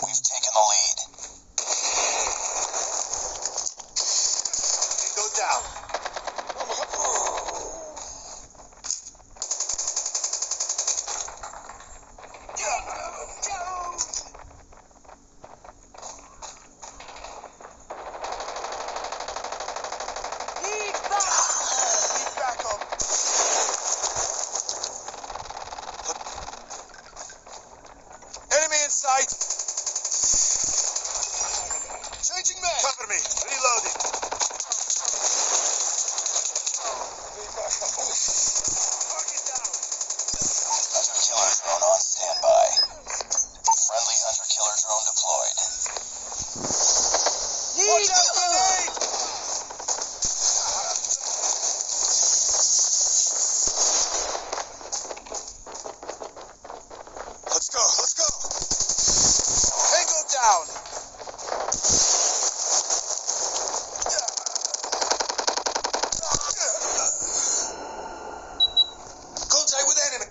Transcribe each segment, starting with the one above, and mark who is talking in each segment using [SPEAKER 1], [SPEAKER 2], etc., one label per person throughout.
[SPEAKER 1] We've taken the lead. Go down. Enemy in sight. Changing man. Cover me. Reloading. Target down. Hunter-killer drone on standby. Friendly hunter-killer drone deployed. Watch out, grenade! Let's go, let's go! Tango down! Contact with enemy!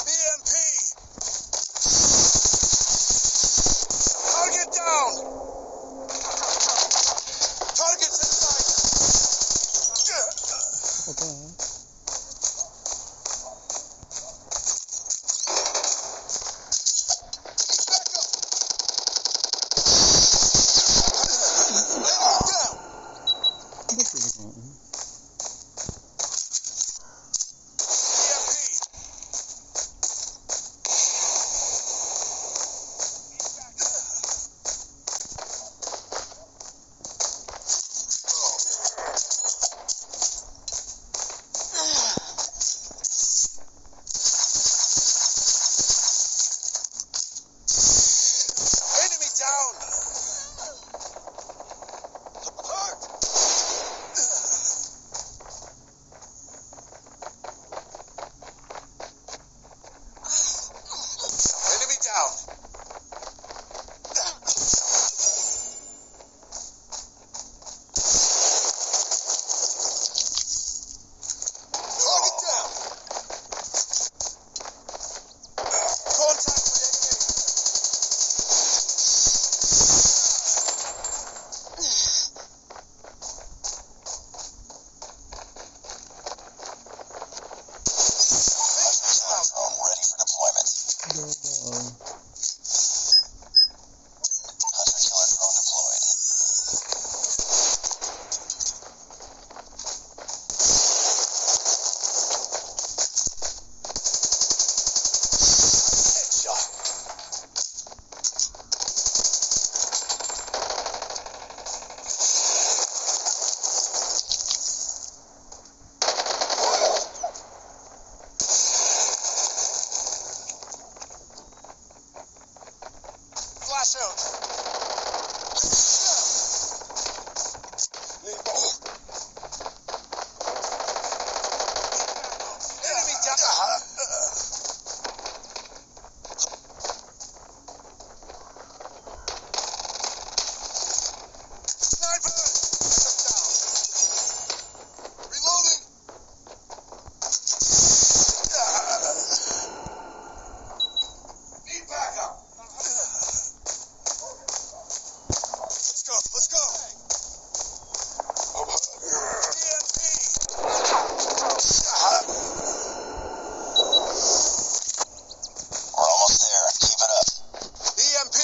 [SPEAKER 1] BMP! Target down! Target's in sight! Enemy down! Enemy down! Target down! Contact with enemy! Drone ready for deployment. Hunter-killer drone deployed. Headshot. Flash out. Enemy down. Sniper. Down. Reloading. Need backup. Let's go, let's go! BMP! We're almost there. Keep it up. BMP!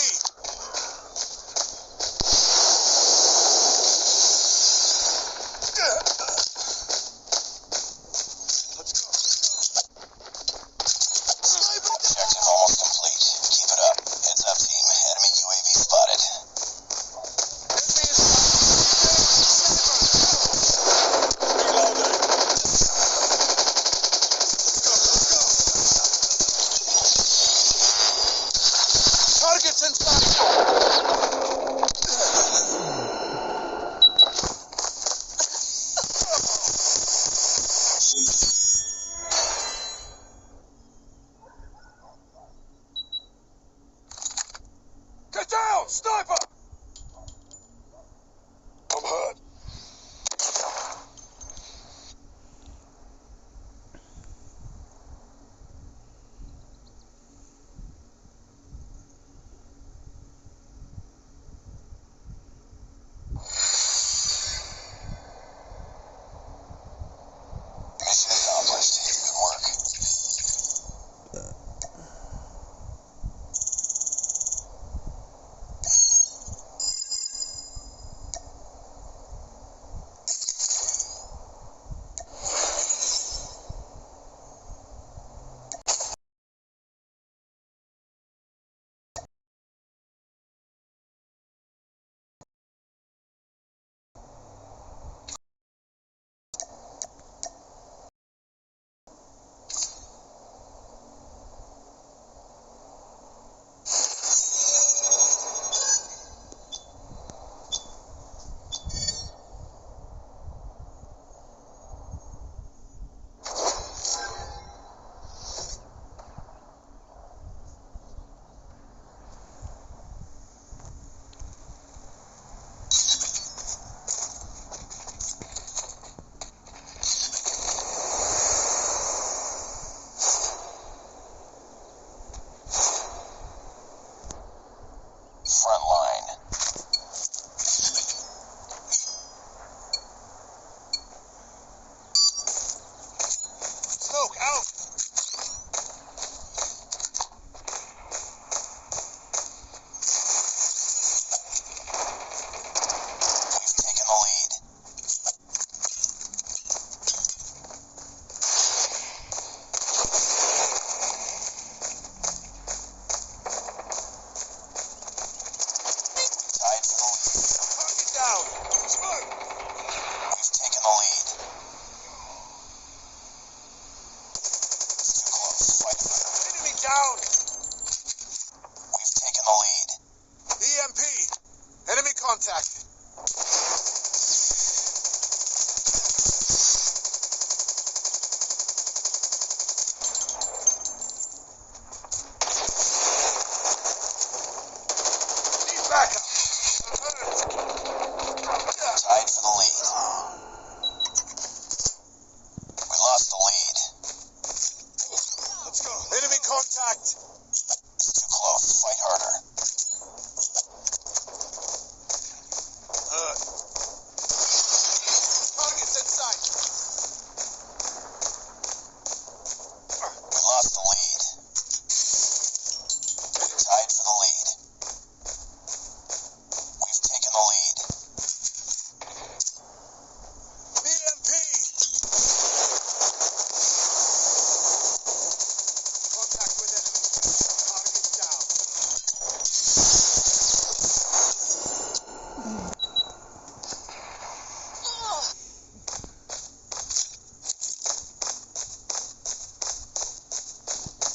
[SPEAKER 1] Let's go, let's go! Sniper! Objective almost complete. Keep it up. Heads up, team. Enemy UAV spotted. Enemy is reloading. Let's go. Targets in sight. Get down, sniper! I'm hurt. Front line.
[SPEAKER 2] Smoke out!
[SPEAKER 1] We've taken the lead. Tied for the lead.
[SPEAKER 2] Target down! Smoke!
[SPEAKER 1] We've taken the lead. It's too close. Fight harder.
[SPEAKER 2] Enemy down!
[SPEAKER 1] We've taken the lead.
[SPEAKER 2] EMP! Enemy contact! Need backup!
[SPEAKER 1] Tied for the lead. We lost the lead.
[SPEAKER 2] Let's go! Enemy contact!
[SPEAKER 1] It's too close. Fight harder.
[SPEAKER 2] Target's in sight!
[SPEAKER 1] We lost the lead. Tied for the lead. We've taken the lead.
[SPEAKER 2] EMP! Contact with enemy. Target down.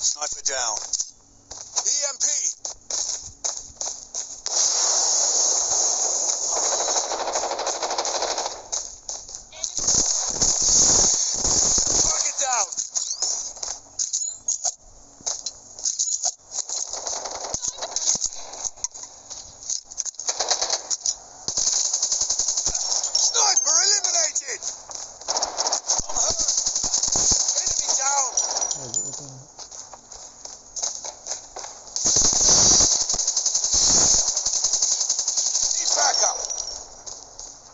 [SPEAKER 2] Sniper down. EMP! Target down! Sniper eliminated! I'm hurt! Enemy down! Need backup!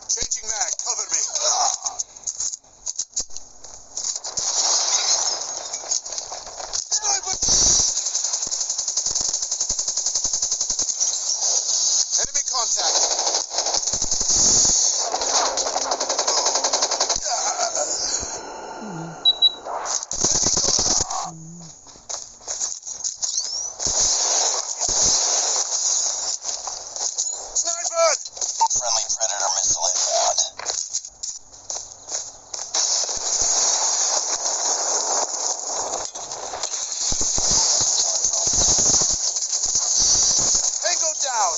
[SPEAKER 2] Changing mag, cover me! Sniper! Enemy contact! Sniper!
[SPEAKER 1] Friendly Predator missile inbound.
[SPEAKER 2] Tango down!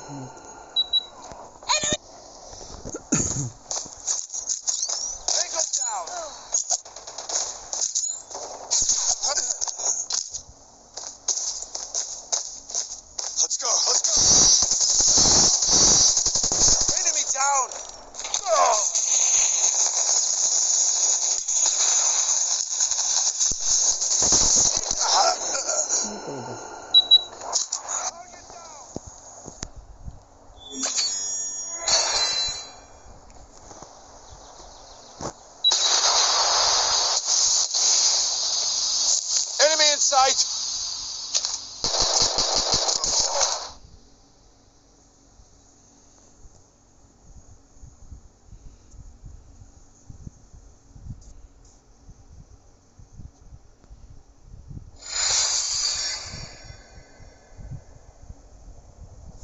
[SPEAKER 2] Tango down.
[SPEAKER 1] Let's go.
[SPEAKER 2] Enemy down. Target down. Enemy in sight.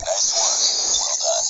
[SPEAKER 1] Nice work. Well done.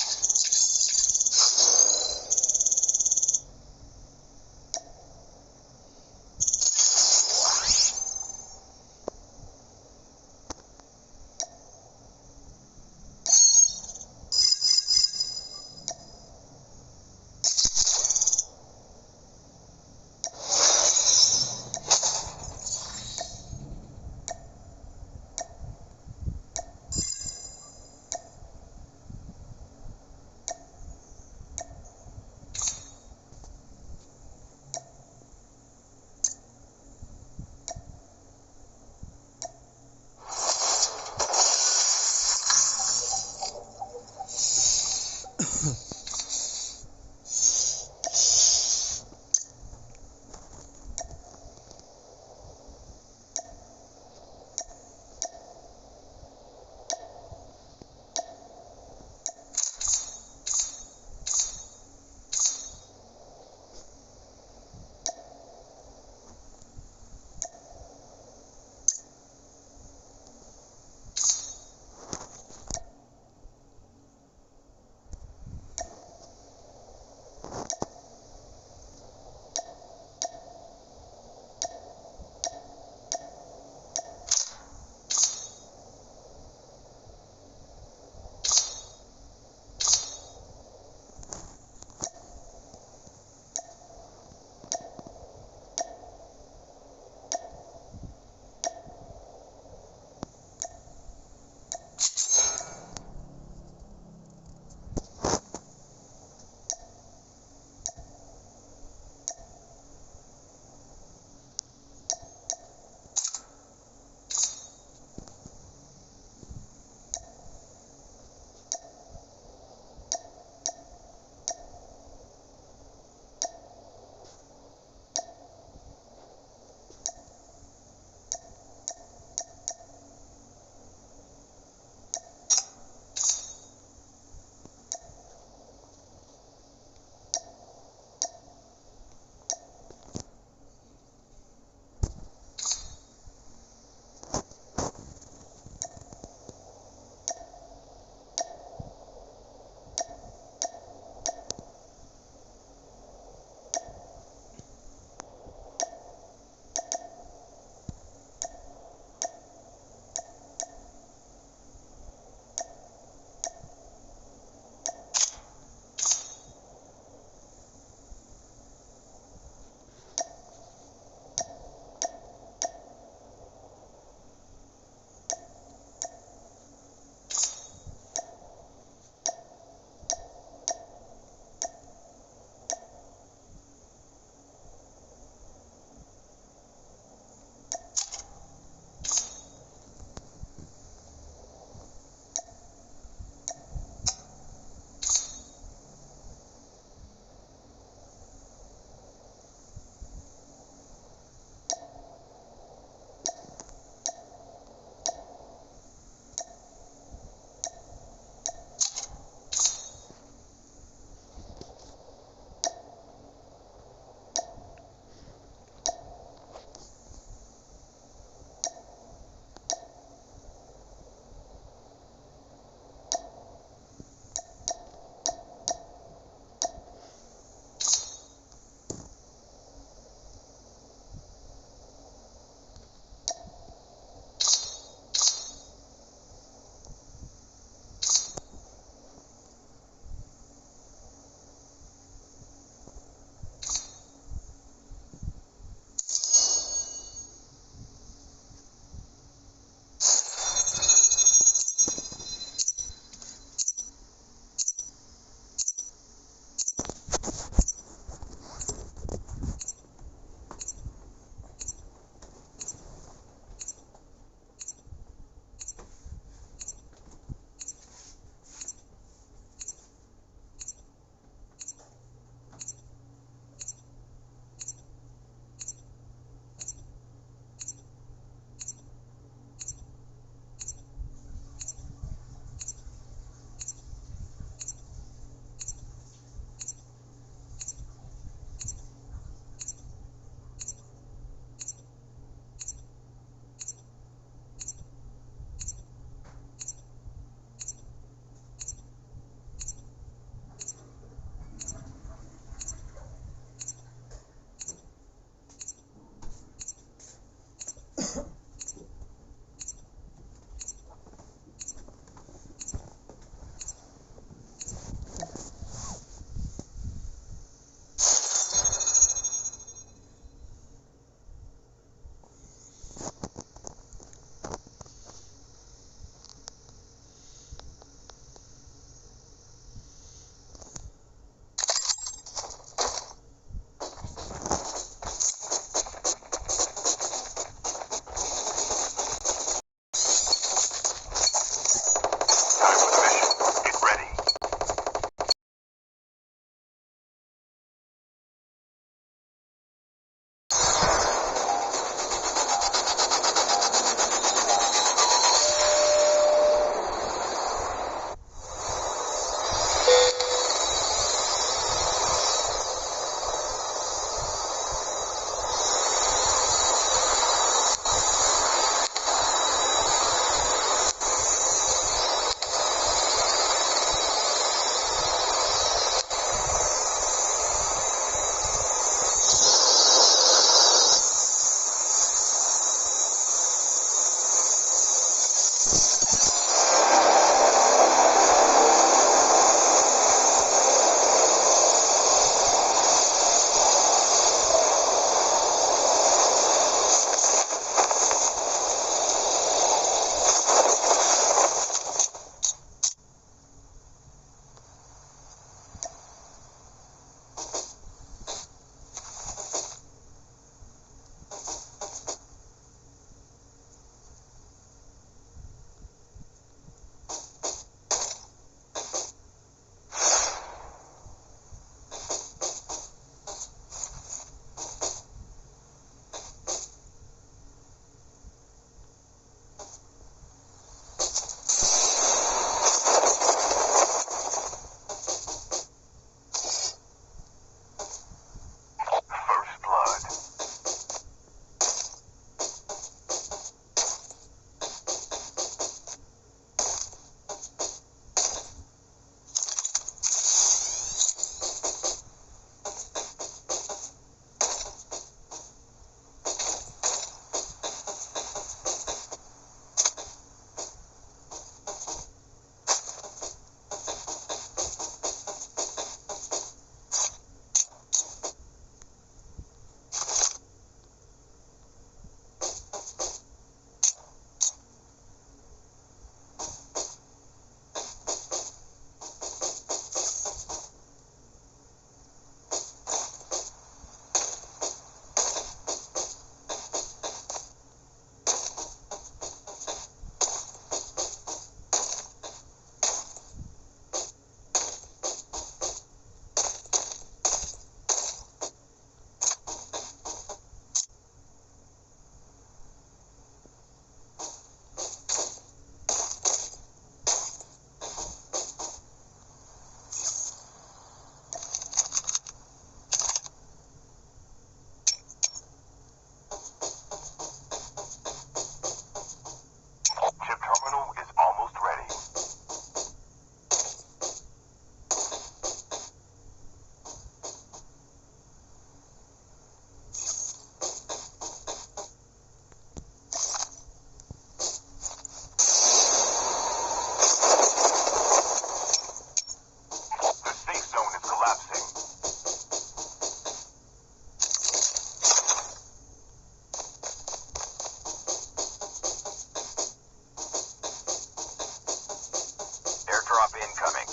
[SPEAKER 1] incoming.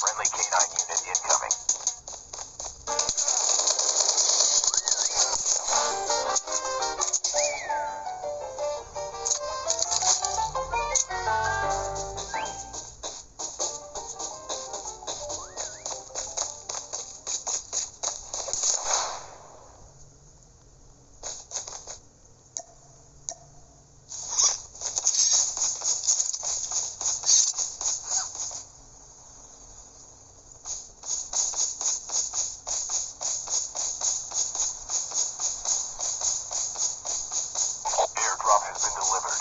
[SPEAKER 1] Friendly canine unit incoming. Airdrop has been delivered.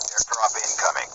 [SPEAKER 1] Airdrop incoming.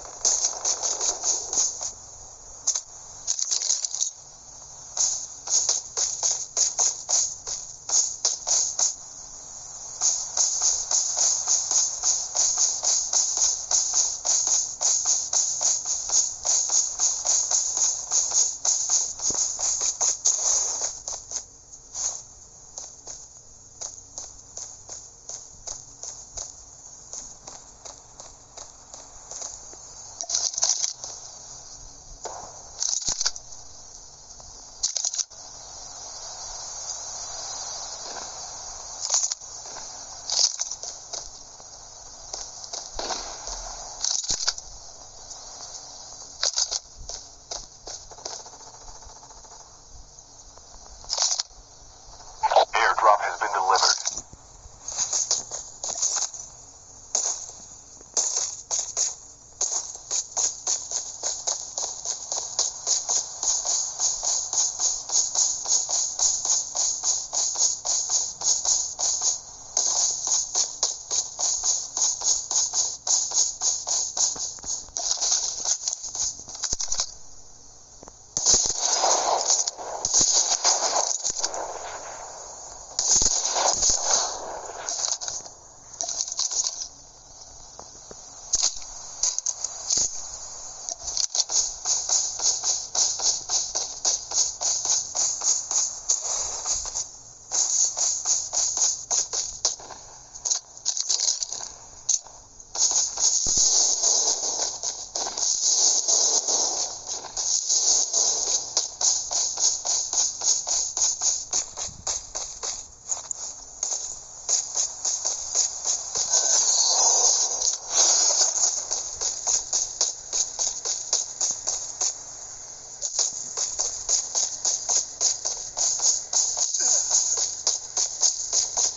[SPEAKER 1] Airdrop has been delivered.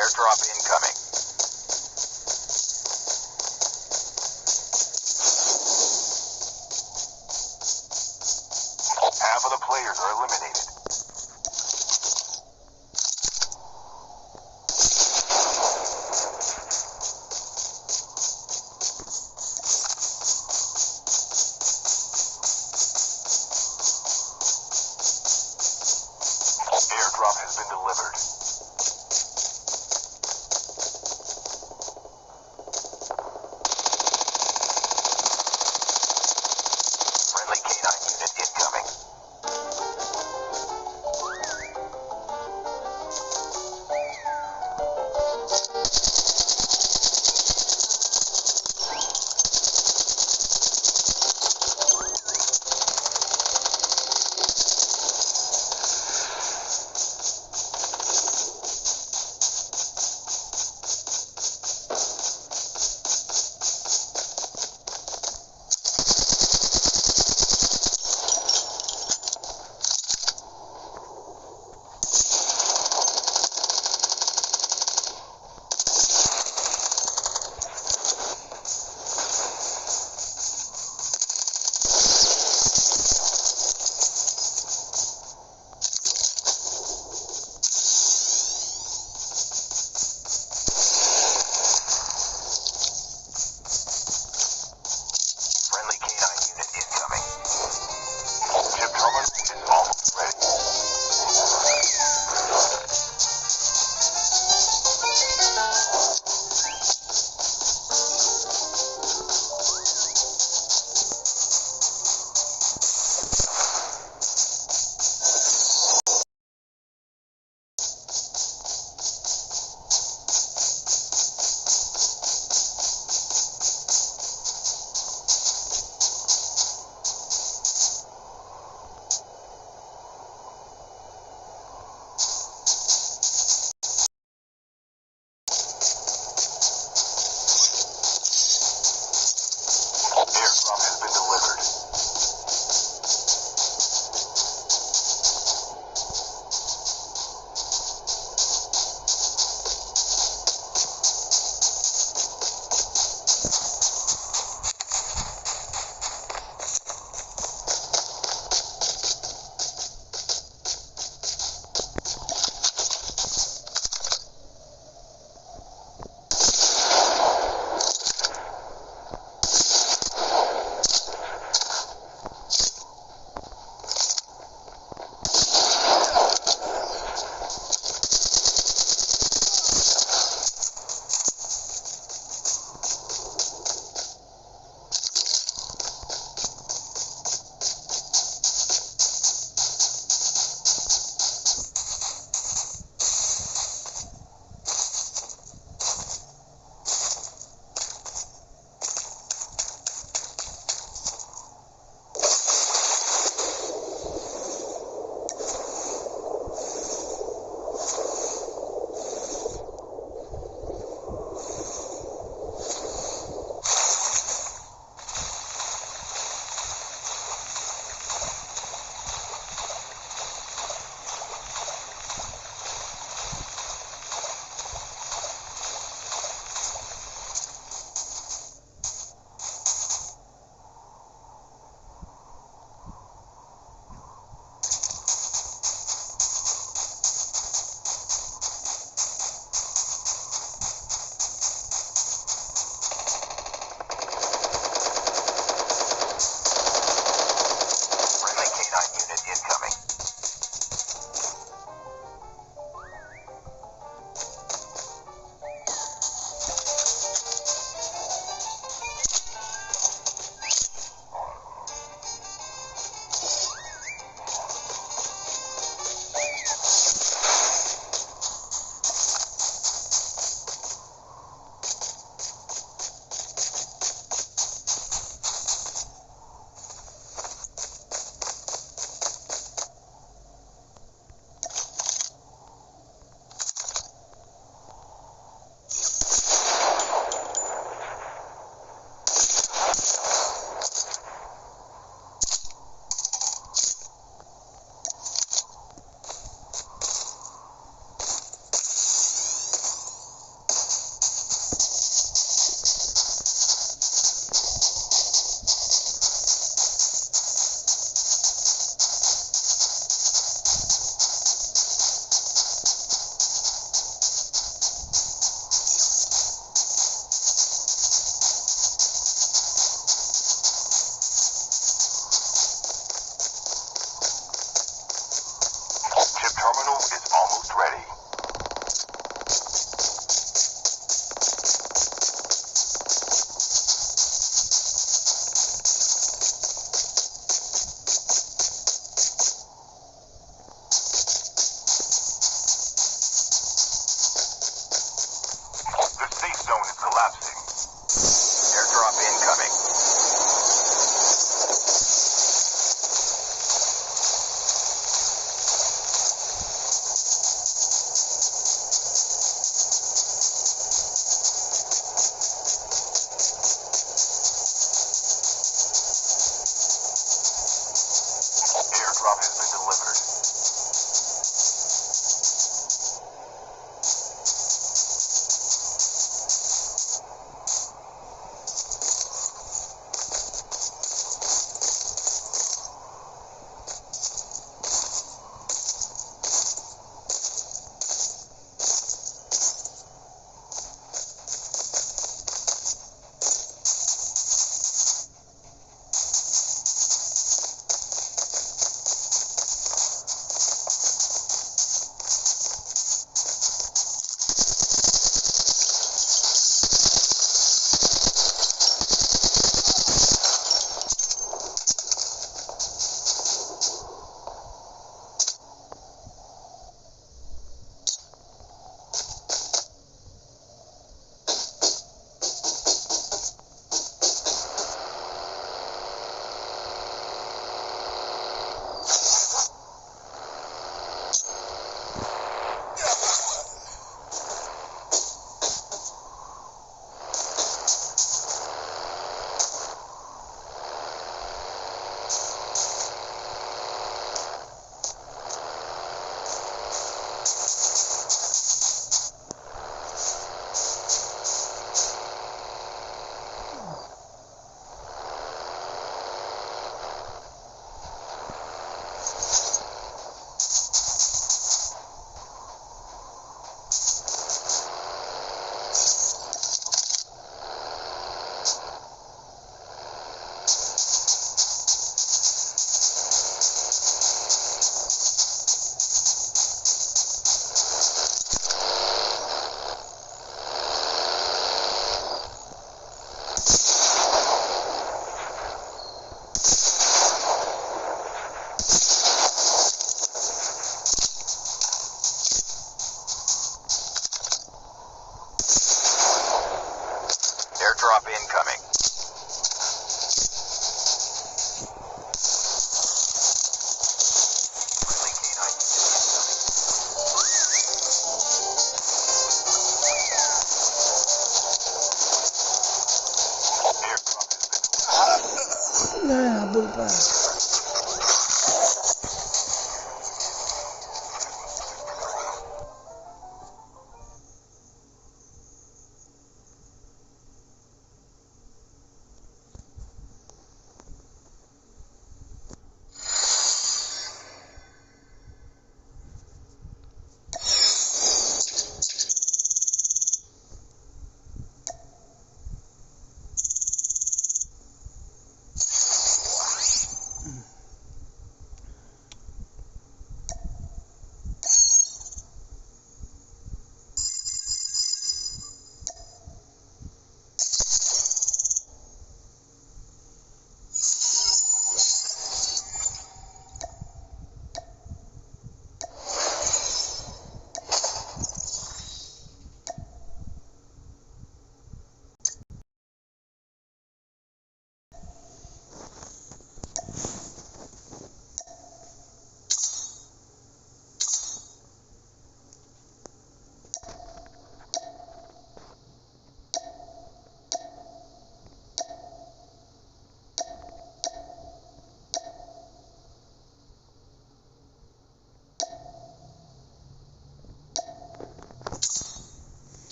[SPEAKER 1] Airdrop incoming. Half of the players are eliminated. Airdrop has been delivered. Friendly canine unit incoming.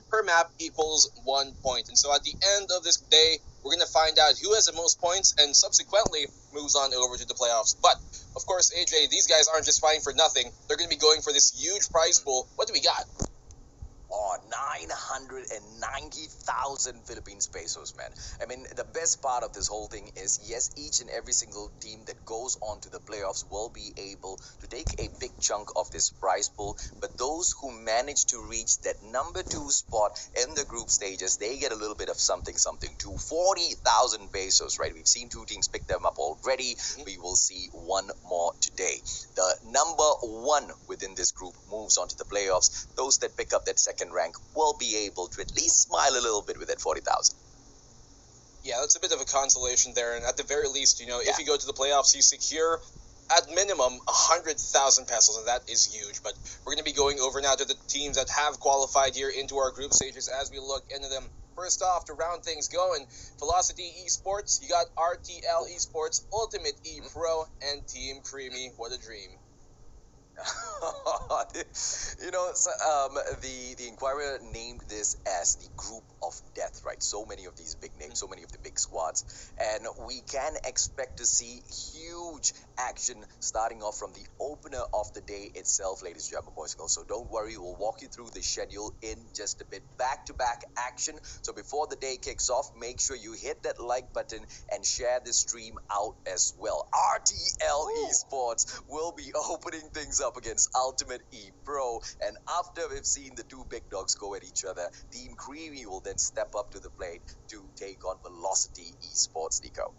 [SPEAKER 1] per map equals 1 point. And so at the end of this day, we're going to find out who has the most points and subsequently moves on over to the playoffs. But, of course, AJ, these guys aren't just fighting for nothing. They're going to be going for this huge prize pool. What do we got?
[SPEAKER 3] Oh, 990,000 Philippines pesos, man. I mean, the best part of this whole thing is, yes, each and every single team that goes on to the playoffs will be able to take a big chunk of this prize pool, but those who manage to reach that #2 spot in the group stages, they get a little bit of something too. 40,000 pesos, right? We've seen 2 teams pick them up already. We will see 1 more today. The #1 within this group moves on to the playoffs. Those that pick up that second rank will be able to at least smile a little bit with that 40,000.
[SPEAKER 1] Yeah, that's a bit of a consolation there. And at the very least, if you go to the playoffs, you secure at minimum 100,000 pesos, and that is huge. But we're going to be going over now to the teams that have qualified here into our group stages as we look into them. First off, to round things going, Velocity Esports, you got RTL Esports, Ultimate E Pro, and Team Creamy. What a dream.
[SPEAKER 3] The Inquirer named this as the group of death, right? So many of these big names, so many of the big squads, and we can expect to see huge action starting off from the opener of the day itself, ladies and gentlemen, boys and girls. So don't worry, we'll walk you through the schedule in just a bit. Back-to-back action. So before the day kicks off, make sure you hit that like button and share the stream out as well. RTL Esports will be opening things up against Ultimate E Pro, and after we've seen the 2 big dogs go at each other, Team Creamy will then step up to the plate to take on Velocity Esports, Nico.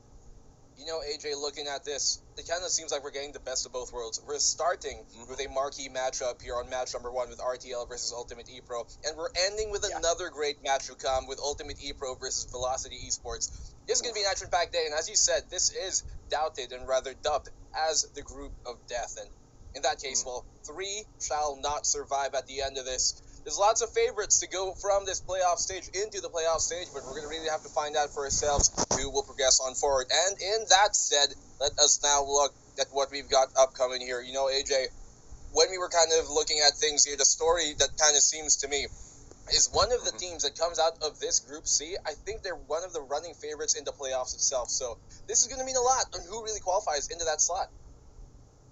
[SPEAKER 1] AJ, looking at this, it kind of seems like we're getting the best of both worlds. We're starting with a marquee matchup here on match #1 with RTL versus Ultimate E Pro, and we're ending with another great match to come with Ultimate E Pro versus Velocity Esports. This is going to be an action-packed day, and as you said, this is doubted and rather dubbed as the group of death. And in that case, well, 3 shall not survive at the end of this. There's lots of favorites to go from this playoff stage into the playoff stage, but we're going to really have to find out for ourselves who will progress on forward. And in that said, let us now look at what we've got upcoming here. AJ, when we were kind of looking at things here, the story that kind of seems to me is one of the teams that comes out of this Group C. I think they're one of the running favorites in the playoffs itself. So this is going to mean a lot on who really qualifies into that slot.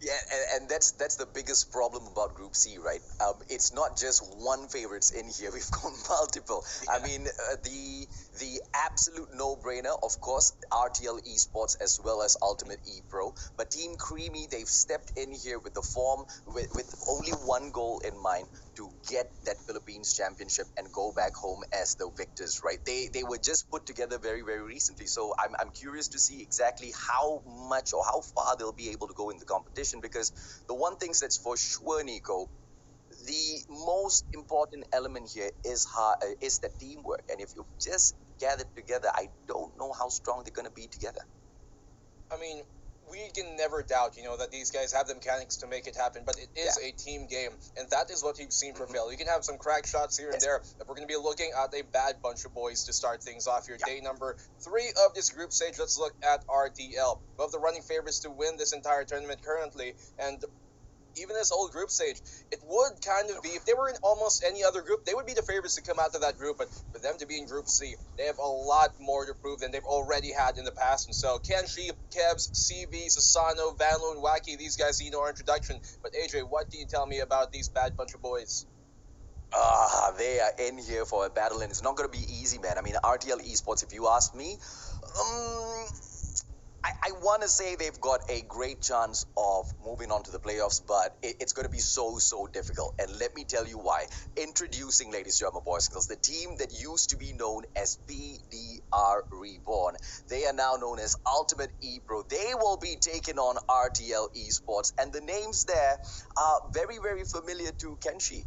[SPEAKER 3] Yeah, and that's the biggest problem about Group C, right? It's not just one favorites in here. We've got multiple. Yeah. I mean, the absolute no-brainer, of course, RTL Esports as well as Ultimate E Pro. But Team Creamy, they've stepped in here with the form, with only one goal in mind, to get that Philippines championship and go back home as the victors, right? They were just put together very, very recently. So I'm curious to see exactly how much or how far they'll be able to go in the competition, because the one thing that's for sure, Nico, the most important element here is the teamwork. And if you just gather together, I don't know how strong they're going to be together.
[SPEAKER 1] I mean, we can never doubt, that these guys have the mechanics to make it happen, but it is a team game, and that is what you've seen prevail. You can have some crack shots here and there, but we're going to be looking at a bad bunch of boys to start things off here. Day #3 of this group stage. Let's look at RTL. One of the running favorites to win this entire tournament currently, and even this old group stage, it would kind of be, if they were in almost any other group, they would be the favorites to come out of that group. But for them to be in Group C, they have a lot more to prove than they've already had in the past. And so Kenshi, Kebs, CV, Sasano, Vanlo, and Wacky, these guys need no introduction. But AJ, what can you tell me about these bad bunch of boys?
[SPEAKER 3] They are in here for a battle, and it's not going to be easy, man. I mean, RTL Esports, if you ask me, I want to say they've got a great chance of moving on to the playoffs, but it's going to be so difficult. And let me tell you why. Introducing, ladies and gentlemen, boys and girls, the team that used to be known as BDR Reborn. They are now known as Ultimate E Pro. They will be taking on RTL Esports, and the names there are very, very familiar to Kenshi.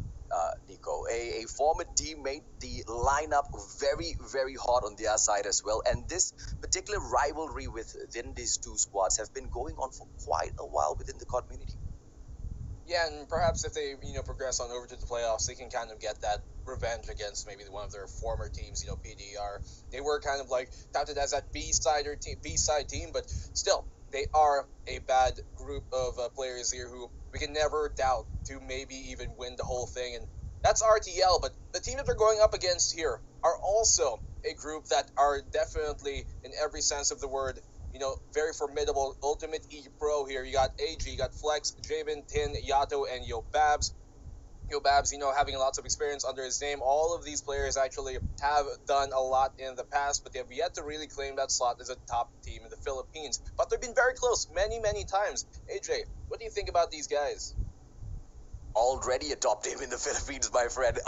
[SPEAKER 3] Nico, a former teammate, the lineup very, very hot on their side as well. And this particular rivalry within these 2 squads have been going on for quite a while within the community.
[SPEAKER 1] Yeah, and perhaps if they, progress on over to the playoffs, they can kind of get that revenge against maybe one of their former teams, PDR. They were kind of like touted as that B-side team, but still, they are a bad group of players here who we can never doubt to maybe even win the whole thing. And That's RTL, but the team that they're going up against here are also a group that are definitely, in every sense of the word, very formidable. Ultimate E Pro here. You got AG, you got Flex, Jabin, Tin, Yato, and Yo Babs. Yo Babs, having lots of experience under his name. All of these players actually have done a lot in the past, but they have yet to really claim that slot as a top team in the Philippines. But they've been very close many, many times. AJ, what do you think about these guys?
[SPEAKER 3] Already a top team in the Philippines, my friend.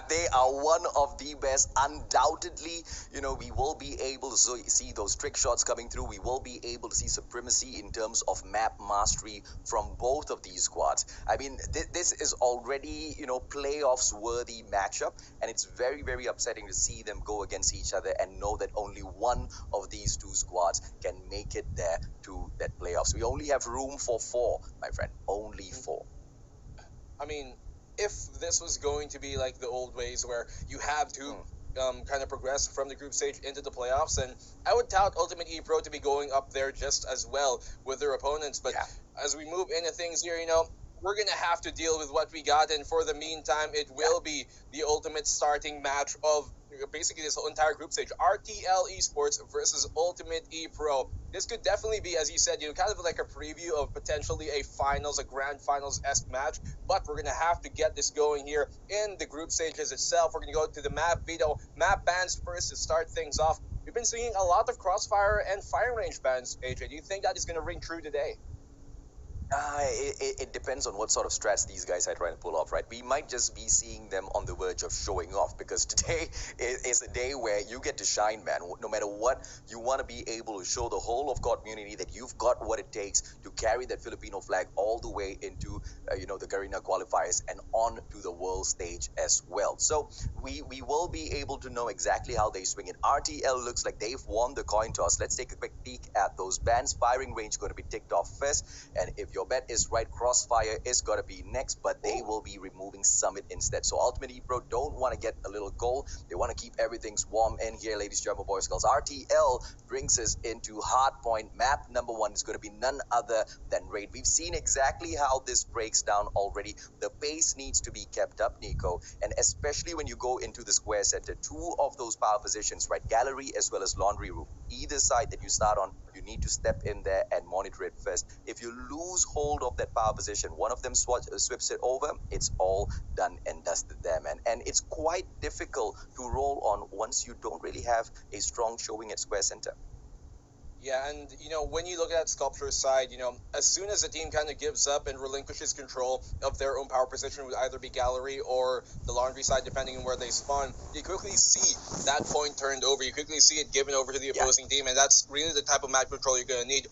[SPEAKER 3] They are one of the best. Undoubtedly, we will be able to see those trick shots coming through. We will be able to see supremacy in terms of map mastery from both of these squads. I mean, this is already, playoffs worthy matchup, and it's very, very upsetting to see them go against each other and know that only one of these two squads can make it there to that playoffs. We only have room for 4, my friend. Only 4.
[SPEAKER 1] I mean, if this was going to be like the old ways where you have to kind of progress from the group stage into the playoffs, then I would tout Ultimate E Pro to be going up there just as well with their opponents. But as we move into things here, we're going to have to deal with what we got. And for the meantime, it will be the ultimate starting match of basically this whole entire group stage. RTL Esports versus Ultimate E Pro. This could definitely be, as you said, kind of like a preview of potentially a grand finals-esque match. But we're going to have to get this going here in the group stages itself. We're going to go to the map veto, map bans first to start things off. We've been seeing a lot of crossfire and firing range bans, AJ. Do you think that is going to ring true today?
[SPEAKER 3] It depends on what sort of strats these guys are trying to pull off, right? We might just be seeing them on the verge of showing off, because today is a day where you get to shine, man. No matter what, you want to be able to show the whole of COD community that you've got what it takes to carry that Filipino flag all the way into, the Garena qualifiers and on to the world stage as well. So we will be able to know exactly how they swing it. RTL looks like they've won the coin toss. Let's take a quick peek at those bans. Firing range going to be ticked off first, and if your bet is right, Crossfire is going to be next, but they will be removing Summit instead. So Ultimate E Pro don't want to get a little gold. They want to keep everything warm in here, ladies and gentlemen, boys and girls. RTL brings us into Hardpoint. Map number 1 is going to be none other than Raid. We've seen exactly how this breaks down already. The pace needs to be kept up, Nico, and especially when you go into the square center, 2 of those power positions, right, gallery as well as laundry room, either side that you start on, you need to step in there and monitor it first. If you lose hold of that power position, one of them sweeps it over, it's all done and dusted there, man. And it's quite difficult to roll on once you don't really have a strong showing at square center.
[SPEAKER 1] Yeah, and, when you look at Sculpture's side, as soon as a team kind of gives up and relinquishes control of their own power position, would either be gallery or the laundry side, depending on where they spawn, you quickly see that point turned over. You quickly see it given over to the opposing team, and that's really the type of map control you're going to need.